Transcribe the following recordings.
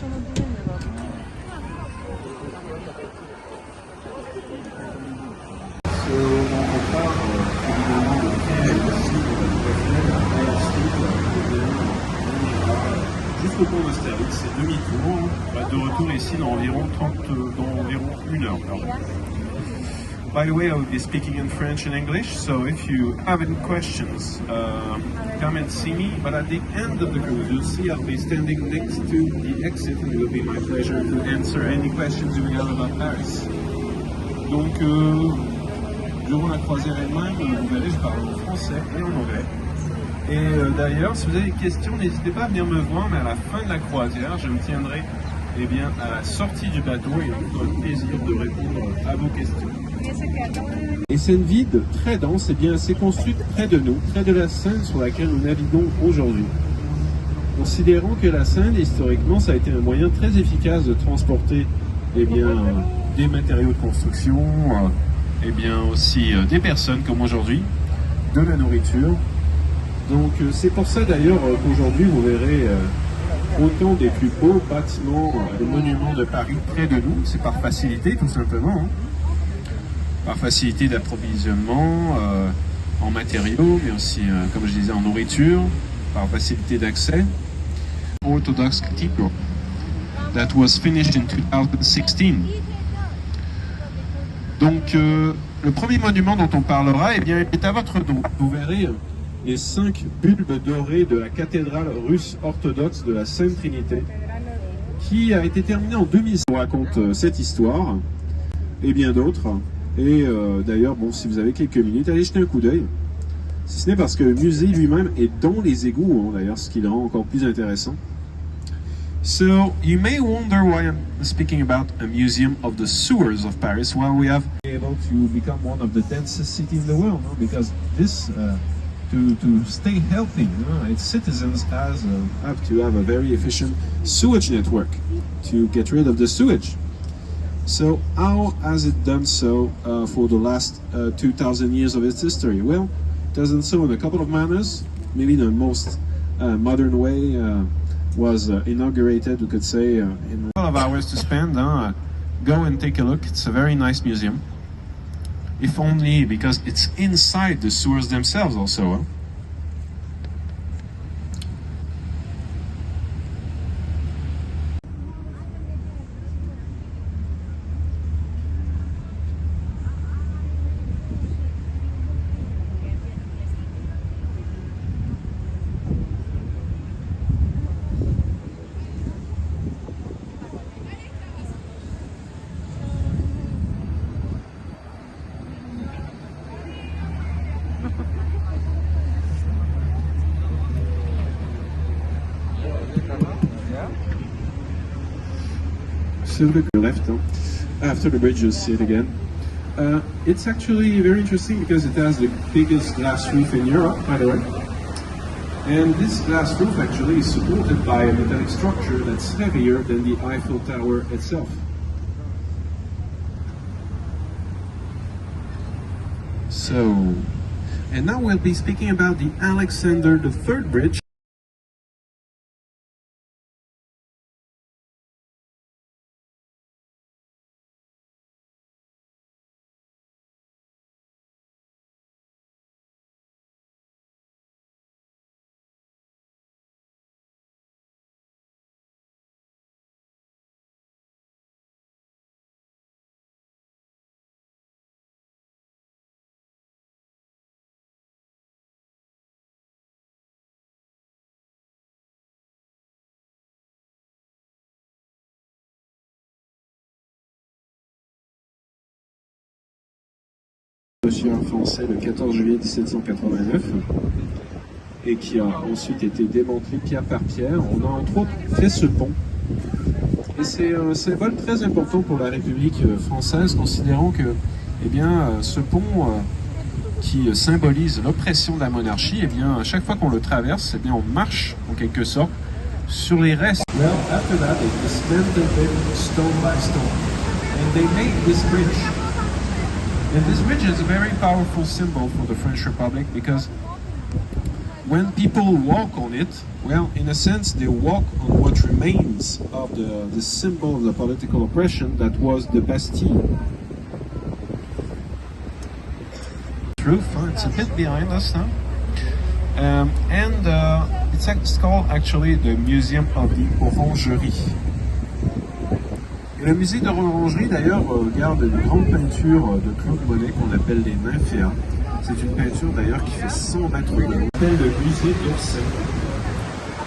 Jusqu'au pont d'Austerlitz, c'est demi-tour, on va être de retour ici dans environ 1 heure. Pardon. By the way, I will be speaking in French and English, so if you have any questions, come and see me. But at the end of the cruise, you'll see I'll be standing next to the exit, and it will be my pleasure to answer any questions you may have about Paris. Donc, durant la croisière elle-même, vous verrez, je parle en français et en anglais. Et d'ailleurs, si vous avez des questions, n'hésitez pas à venir me voir, mais à la fin de la croisière, je me tiendrai à la sortie du bateau et j'aurai le plaisir de répondre à vos questions. Et cette ville très dense, s'est construite près de nous, près de la Seine sur laquelle nous naviguons aujourd'hui. Considérant que la Seine, historiquement, ça a été un moyen très efficace de transporter des matériaux de construction, aussi des personnes comme aujourd'hui, de la nourriture. Donc c'est pour ça d'ailleurs qu'aujourd'hui vous verrez autant des plus beaux bâtiments, des monuments de Paris près de nous. C'est par facilité tout simplement, hein. Par facilité d'approvisionnement en matériaux, mais aussi, comme je disais, en nourriture, par facilité d'accès. Orthodox Cathedral that was finished in 2016. Donc le premier monument dont on parlera est à votre dos. Vous verrez les 5 bulbes dorés de la cathédrale russe orthodoxe de la Sainte Trinité, qui a été terminée en 2006. On raconte cette histoire et bien d'autres. Et d'ailleurs, bon, si vous avez quelques minutes, allez jeter un coup d'œil. Si ce n'est parce que le musée lui-même est dans les égouts, hein, d'ailleurs, ce qui le rend encore plus intéressant. So, you may wonder why I'm speaking about a museum of the sewers of Paris, while we have been able to become one of the densest cities in the world, no? Because this to stay healthy, its citizens have to have a very efficient sewage network to get rid of the sewage. So how has it done so for the last 2,000 years of its history? Well, it has done so in a couple of manners. Maybe the most modern way was inaugurated, we could say, in a couple of hours to spend. Go and take a look. It's a very nice museum. If only because it's inside the sewers themselves also. Huh? So look left, after the bridge you'll see it again. It's actually very interesting because it has the biggest glass roof in Europe, by the way. And this glass roof actually is supported by a metallic structure that's heavier than the Eiffel Tower itself. So, and now we'll be speaking about the Alexander III Bridge. Français le 14 juillet 1789 et qui a ensuite été démantelé pierre par pierre. On a entre autres fait ce pont et c'est un symbole très important pour la République française, considérant que ce pont qui symbolise l'oppression de la monarchie, à chaque fois qu'on le traverse, on marche en quelque sorte sur les restes. Well, after that, they dismantled it stone by stone and they made this bridge. And this bridge is a very powerful symbol for the French Republic because when people walk on it, well, in a sense, they walk on what remains of the symbol of the political oppression that was the Bastille. Roof, it's a bit behind us now. It's called actually the Museum of the Orangerie. Et le musée de l'Orangerie d'ailleurs garde une grande peinture de Claude Monet qu'on appelle les Nymphéas. C'est une peinture d'ailleurs qui fait 100 mètres de long. On appelle le musée d'Orsay.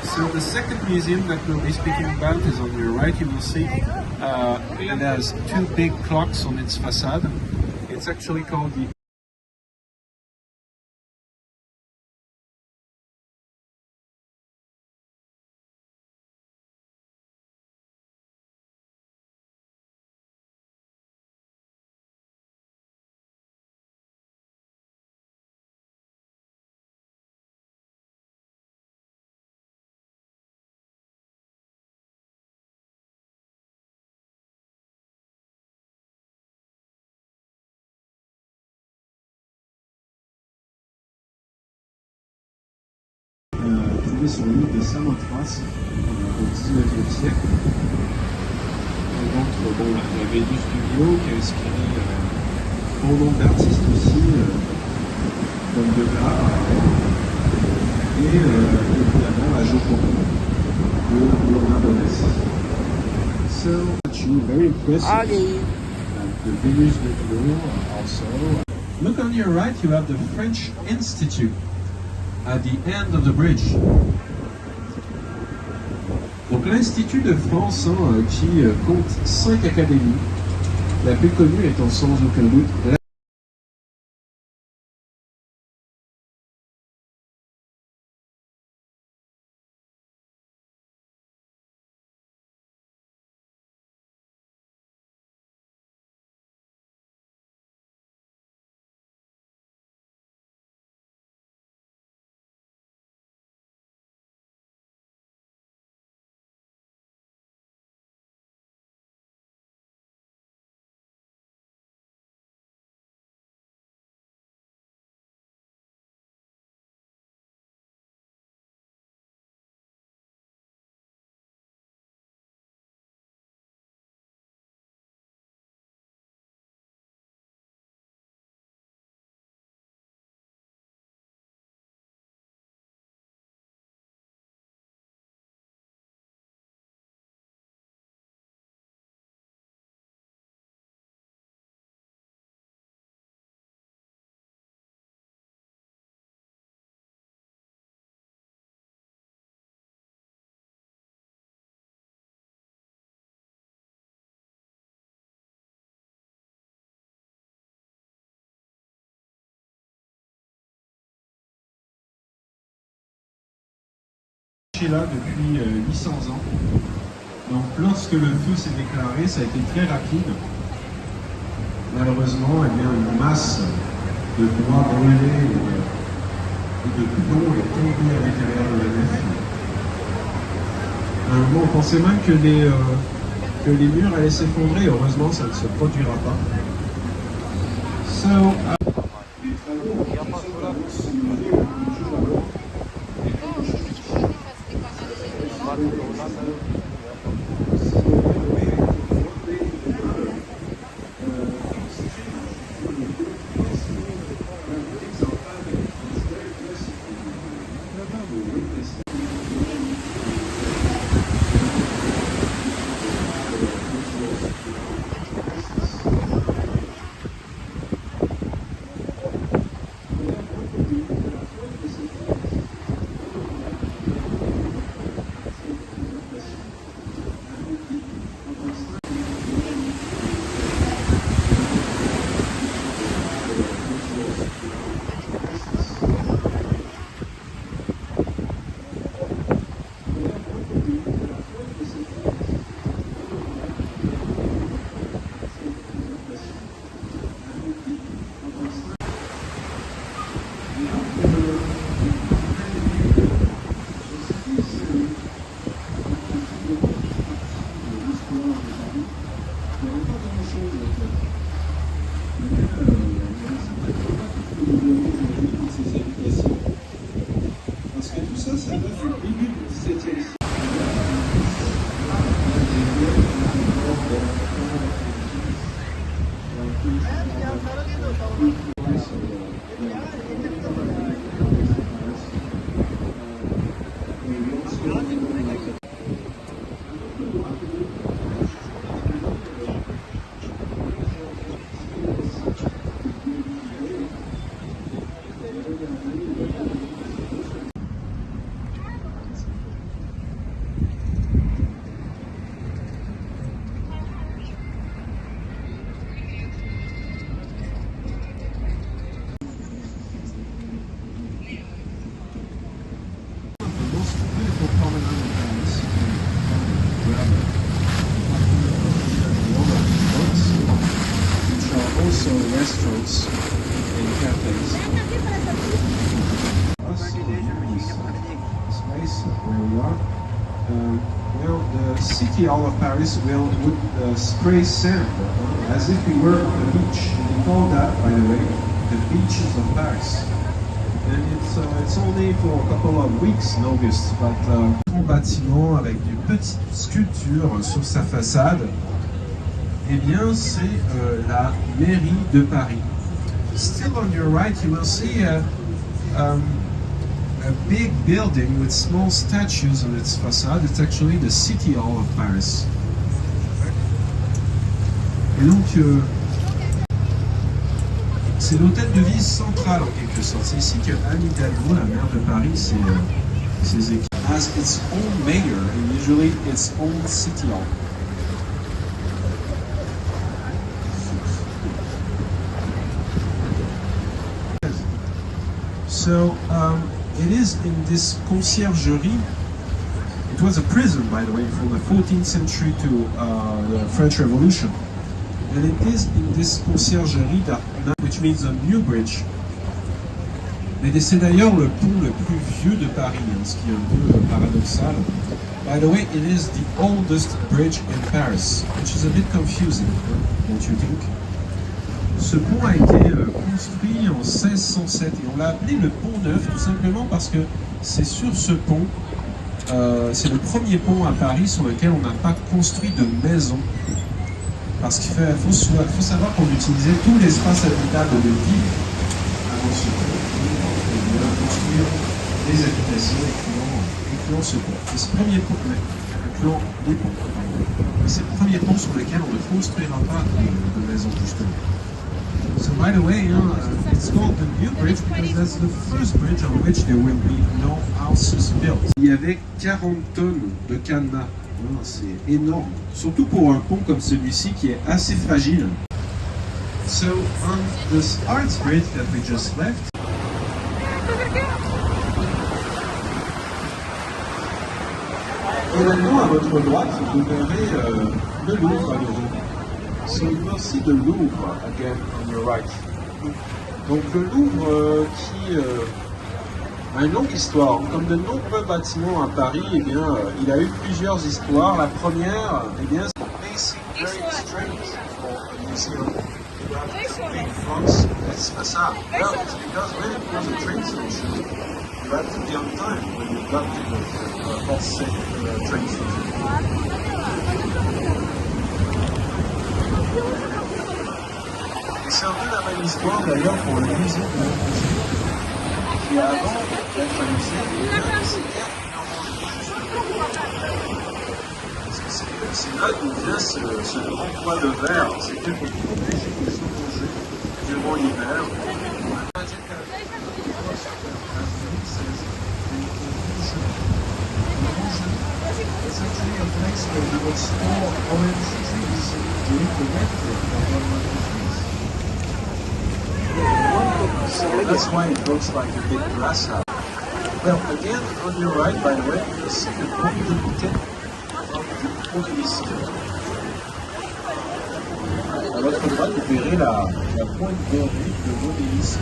So the second museum that we'll be speaking about is on your right. You will see it has two big clocks on its facade. It's actually called the sur l'île de Samothrace au XIXe siècle. Et donc, la Vénus du Milo qui a inspiré bon nombre d'artistes aussi, comme Degas, et évidemment la Joconde de Leonardo da Vinci. So, actually very impressive. The Venus de Milo also. Look on your right, you have the French Institute at the end of the bridge. Donc l'Institut de France qui compte 5 académies, la plus connue étant sans aucun doute là depuis 800 ans. Donc lorsque le feu s'est déclaré, ça a été très rapide. Malheureusement, eh bien, une masse de bois brûlé et de plomb est tombée à l'intérieur de la nef. À un moment, on pensait même que les murs allaient s'effondrer. Heureusement, ça ne se produira pas. So, also restaurants and cafes. Also, this place where we are. Well, the city hall of Paris would spray sand as if we were on the beach. And they call that, by the way, the beaches of Paris. And it's only for a couple of weeks in August. But un bâtiment avec une petite sculpture sur sa façade, eh bien, c'est la mairie de Paris. Still on your right, you will see a big building with small statues on its facade. It's actually the City Hall of Paris. Et donc, c'est l'hôtel de ville central en quelque sorte. C'est ici que Anne Hidalgo, la maire de Paris, ses équipes, has its own mayor and usually its own city hall. So, it is in this conciergerie. It was a prison, by the way, from the 14th century to the French Revolution. And it is in this conciergerie that, which means a new bridge. Mais c'est d'ailleurs le pont le plus vieux de Paris, ce qui est un peu paradoxal. By the way, it is the oldest bridge in Paris, which is a bit confusing, don't you think? Ce pont a été construit en 1607 et on l'a appelé le pont neuf tout simplement parce que c'est sur ce pont, c'est le premier pont à Paris sur lequel on n'a pas construit de maison. Parce qu'il faut savoir qu'on utilisait tout l'espace habitable de ville avant ce pont pour construire des habitations incluant ce pont. C'est ce premier pont, incluant des ponts. C'est le premier pont sur lequel on ne construira pas de maison justement. So by the way, it's called the New Bridge because that's the first bridge on which there will be no houses built. Il y avait 40 tonnes de cadenas. C'est énorme, surtout pour un pont comme celui-ci qui est assez fragile. So on this Arts Bridge that we just left, et maintenant à votre droite, vous verrez le Louvre à nouveau. So you will see the Louvre again on your right. Donc le Louvre qui a une longue histoire. Comme de nombreux bâtiments à Paris, eh bien, il a eu plusieurs histoires. La première, eh bien, c'est very strange for a museum to have big fronts its facade. Well, it's because when it was a train station, you had to be on time when you got to the Orsay train station. Et c'est un peu la même histoire d'ailleurs pour le musée de l'Orangerie, qui avant d'être un musée, c'était parce que c'est là d'où vient ce grand toit de verre. C'était pour protéger les orangers durant l'hiver. It's actually a place where you would store orange trees during the winter so that's why it looks like a big grass house. Well, again, on your right, by the way, you see the Pont de Bouquet of the Obélisque. À votre droite, vous verrez la pointe dorée de l'Obélisque.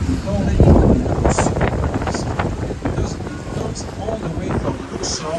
We call it the Luxor because it comes all the way from Luxor.